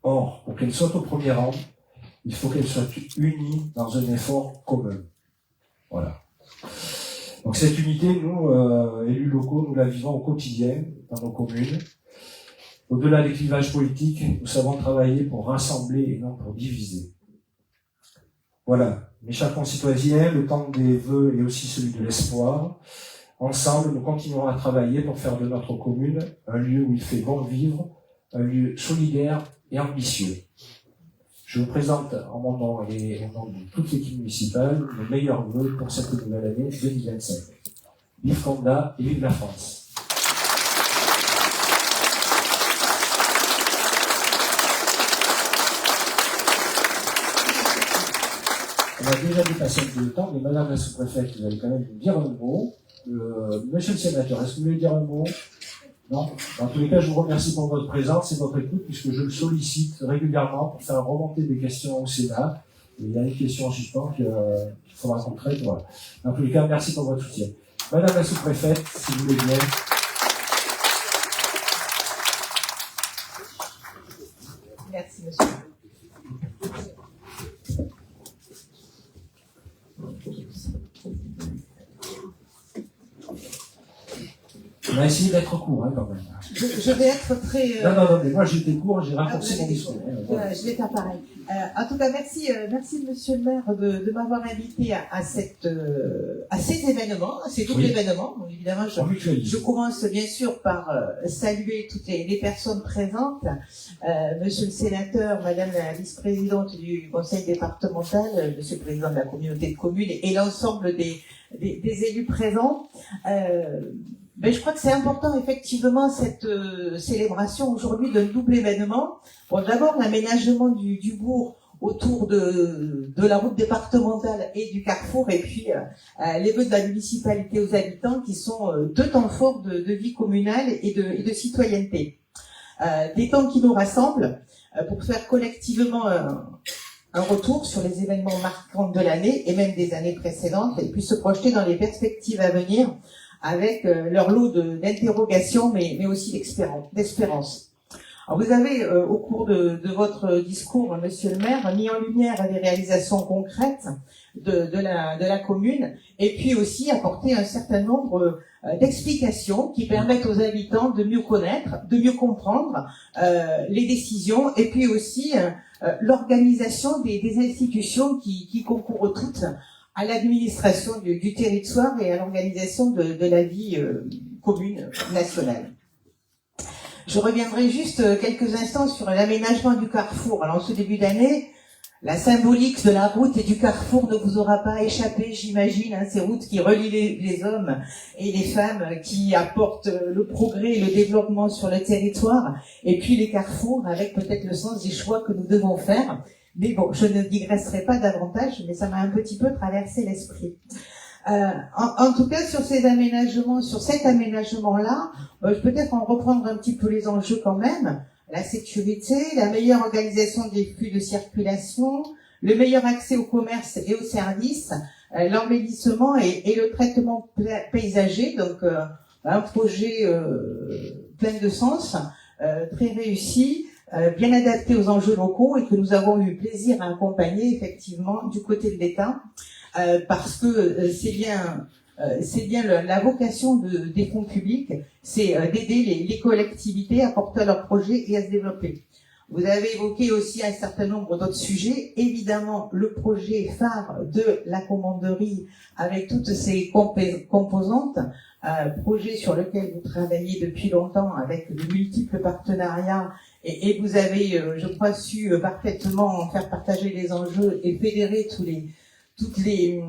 Speaker 1: Or, pour qu'elle soit au premier rang, il faut qu'elle soit unie dans un effort commun. Voilà. Donc cette unité, nous, élus locaux, nous la vivons au quotidien, dans nos communes. Au-delà des clivages politiques, nous savons travailler pour rassembler et non pour diviser. Voilà. Mes chers concitoyens, le temps des vœux est aussi celui de l'espoir. Ensemble, nous continuerons à travailler pour faire de notre commune un lieu où il fait bon vivre, un lieu solidaire et ambitieux. Je vous présente en mon nom et au nom de toute l'équipe municipale mes meilleurs vœux pour cette nouvelle année 2025. Vive Condat et vive la France. On a déjà dépassé un peu le temps, mais madame la sous-préfète, vous allez quand même nous dire un mot. Monsieur le sénateur, est-ce que vous voulez dire un mot? Non. Dans tous les cas, je vous remercie pour votre présence et votre écoute, puisque je le sollicite régulièrement pour faire remonter des questions au Sénat. Et il y a une question en suspens qu'il faudra qu'on traite. Voilà. Dans tous les cas, merci pour votre soutien. Madame la sous-préfète, si vous voulez bien.
Speaker 5: Merci, monsieur.
Speaker 1: On a essayé d'être court, hein, quand même.
Speaker 5: Je vais être très...
Speaker 1: Non, mais moi j'étais court, j'ai raccourci mon discours.
Speaker 5: Je vais faire pareil. En tout cas, merci monsieur le maire de m'avoir invité à ces événements, à ces doubles événements. Donc, évidemment, je commence bien sûr par saluer toutes les personnes présentes. Monsieur le sénateur, madame la vice-présidente du conseil départemental, monsieur le président de la communauté de communes et l'ensemble des élus présents. Ben, je crois que c'est important, effectivement, cette célébration aujourd'hui d'un double événement. Bon, d'abord, l'aménagement du bourg autour de la route départementale et du carrefour, et puis les vœux de la municipalité aux habitants, qui sont deux temps forts de vie communale et de citoyenneté. Des temps qui nous rassemblent pour faire collectivement un retour sur les événements marquants de l'année et même des années précédentes, et puis se projeter dans les perspectives à venir, avec leur lot d'interrogations, mais aussi d'espérance. Alors vous avez, au cours de votre discours, monsieur le maire, mis en lumière les réalisations concrètes de la commune, et puis aussi apporté un certain nombre d'explications qui permettent aux habitants de mieux connaître, de mieux comprendre les décisions, et puis aussi l'organisation des institutions qui concourent toutes à l'administration du territoire et à l'organisation de la vie commune nationale. Je reviendrai juste quelques instants sur l'aménagement du carrefour. Alors, en ce début d'année, la symbolique de la route et du carrefour ne vous aura pas échappé, j'imagine, hein, ces routes qui relient les hommes et les femmes, qui apportent le progrès et le développement sur le territoire, et puis les carrefours avec peut-être le sens des choix que nous devons faire. Mais bon, je ne digresserai pas davantage, mais ça m'a un petit peu traversé l'esprit. En tout cas, sur ces aménagements, sur cet aménagement-là, je peux peut-être en reprendre un petit peu les enjeux quand même. La sécurité, la meilleure organisation des flux de circulation, le meilleur accès au commerce et aux services, l'embellissement et le traitement paysager. Donc, un projet plein de sens, très réussi, bien adapté aux enjeux locaux et que nous avons eu plaisir à accompagner effectivement du côté de l'État, parce que c'est bien la vocation des fonds publics, c'est d'aider les collectivités à porter leurs projets et à se développer. Vous avez évoqué aussi un certain nombre d'autres sujets, évidemment le projet phare de la commanderie avec toutes ses composantes, projet sur lequel vous travaillez depuis longtemps avec de multiples partenariats, et vous avez, je crois, su parfaitement faire partager les enjeux et fédérer toutes les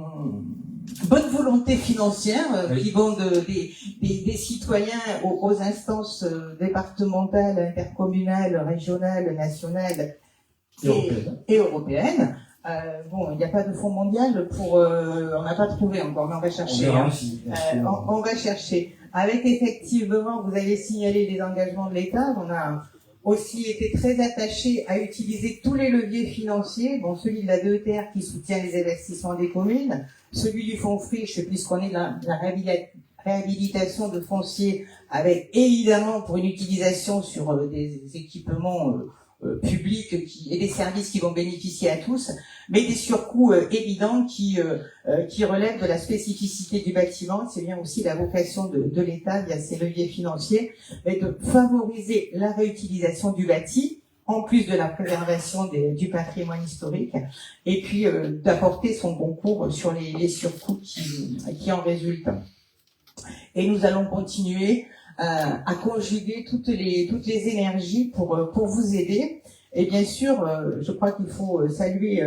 Speaker 5: bonnes volontés financières qui vont des citoyens aux instances départementales, intercommunales, régionales, nationales et européennes. Bon, il n'y a pas de fonds mondial on n'a pas trouvé encore, mais on va chercher. On va chercher. Avec effectivement, vous avez signalé les engagements de l'État. aussi été très attaché à utiliser tous les leviers financiers, bon, celui de la DETR qui soutient les investissements des communes, celui du fonds friche puisqu'on est dans la réhabilitation de foncier avec évidemment pour une utilisation sur des équipements publics et des services qui vont bénéficier à tous, mais des surcoûts évidents qui relèvent de la spécificité du bâtiment. C'est bien aussi la vocation de l'État via ses leviers financiers, et de favoriser la réutilisation du bâti en plus de la préservation du patrimoine historique, et puis d'apporter son concours sur les surcoûts qui en résultent. Et nous allons continuer à conjuguer toutes les énergies pour vous aider. Et bien sûr, je crois qu'il faut saluer,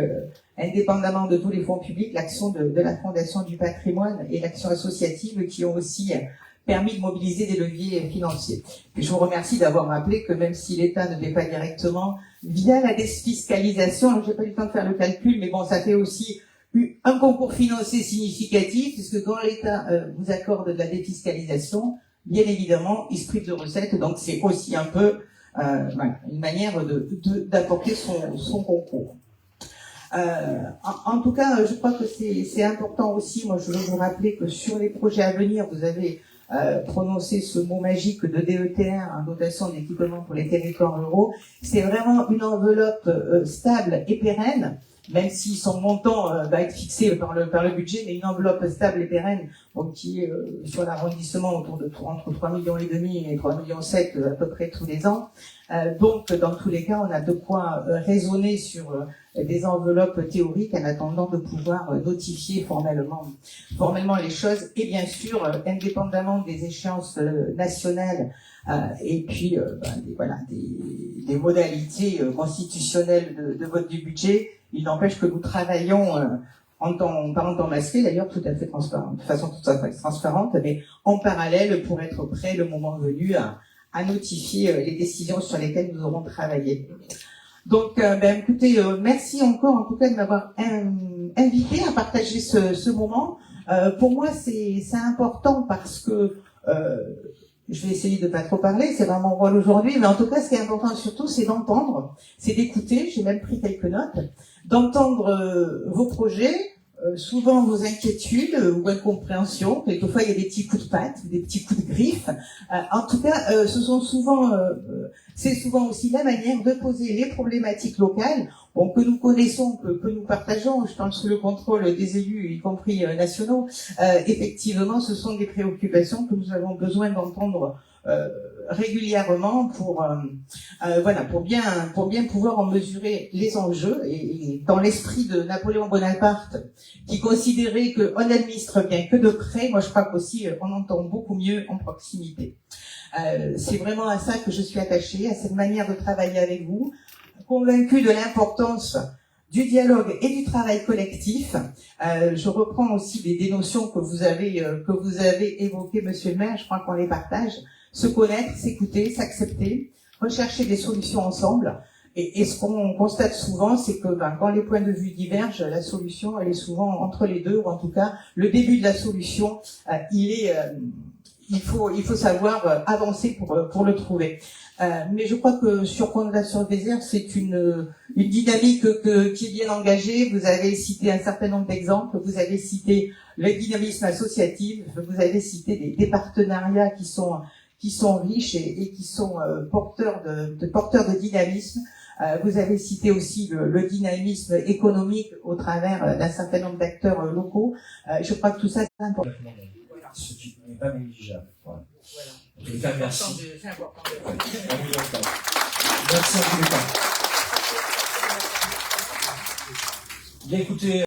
Speaker 5: indépendamment de tous les fonds publics, l'action de la Fondation du patrimoine et l'action associative qui ont aussi permis de mobiliser des leviers financiers. Puis je vous remercie d'avoir rappelé que même si l'État ne fait pas directement, via la défiscalisation, je n'ai pas eu le temps de faire le calcul, mais bon, ça fait aussi un concours financier significatif, puisque quand l'État vous accorde de la défiscalisation, bien évidemment, il se prive de recettes, donc c'est aussi un peu une manière d'apporter son concours. En tout cas, je crois que c'est important aussi, moi je veux vous rappeler que sur les projets à venir, vous avez prononcé ce mot magique de DETR, dotation d'équipement pour les territoires ruraux. C'est vraiment une enveloppe stable et pérenne, même si son montant va être fixé par le budget, mais une enveloppe stable et pérenne, donc qui est sur l'arrondissement autour de entre 3,5 millions et 3,7 millions à peu près tous les ans. Donc, dans tous les cas, on a de quoi raisonner sur des enveloppes théoriques en attendant de pouvoir notifier formellement les choses, et bien sûr, indépendamment des échéances nationales et puis des modalités constitutionnelles de vote du budget. Il n'empêche que nous travaillons pas en temps masqué d'ailleurs, tout à fait transparent, de façon tout à fait transparente, mais en parallèle pour être prêt le moment venu à notifier les décisions sur lesquelles nous aurons travaillé. Donc, écoutez, merci encore en tout cas de m'avoir invité à partager ce moment. Pour moi, c'est important parce que je vais essayer de pas trop parler, c'est vraiment mon rôle aujourd'hui, mais en tout cas, ce qui est important surtout, c'est d'entendre, c'est d'écouter, j'ai même pris quelques notes, d'entendre vos projets, souvent vos inquiétudes ou incompréhensions, quelquefois il y a des petits coups de patte, des petits coups de griffe. En tout cas, c'est souvent aussi la manière de poser les problématiques locales, que nous connaissons, que nous partageons, je pense sous le contrôle des élus, y compris nationaux. Effectivement, ce sont des préoccupations que nous avons besoin d'entendre régulièrement pour bien pouvoir en mesurer les enjeux, et dans l'esprit de Napoléon Bonaparte qui considérait qu'on administre bien que de près, moi je crois qu'aussi on entend beaucoup mieux en proximité. C'est vraiment à ça que je suis attachée, à cette manière de travailler avec vous, convaincue de l'importance du dialogue et du travail collectif. Je reprends aussi des notions que vous avez évoquées, Monsieur le maire, je crois qu'on les partage. Se connaître, s'écouter, s'accepter, rechercher des solutions ensemble. Et ce qu'on constate souvent, c'est que quand les points de vue divergent, la solution, elle est souvent entre les deux, ou en tout cas, le début de la solution, il faut savoir avancer pour le trouver. Mais je crois que sur Fondation Vézère, c'est une dynamique qui est bien engagée. Vous avez cité un certain nombre d'exemples. Vous avez cité le dynamisme associatif. Vous avez cité des partenariats qui sont riches et qui sont porteurs de dynamisme. Vous avez cité aussi le dynamisme économique au travers d'un certain nombre d'acteurs locaux. Je crois que tout ça c'est important.
Speaker 1: Ce qui n'est pas négligeable. Voilà. En tout cas, merci.
Speaker 5: C'est important.
Speaker 1: Merci en tous les cas. Bien écoutez.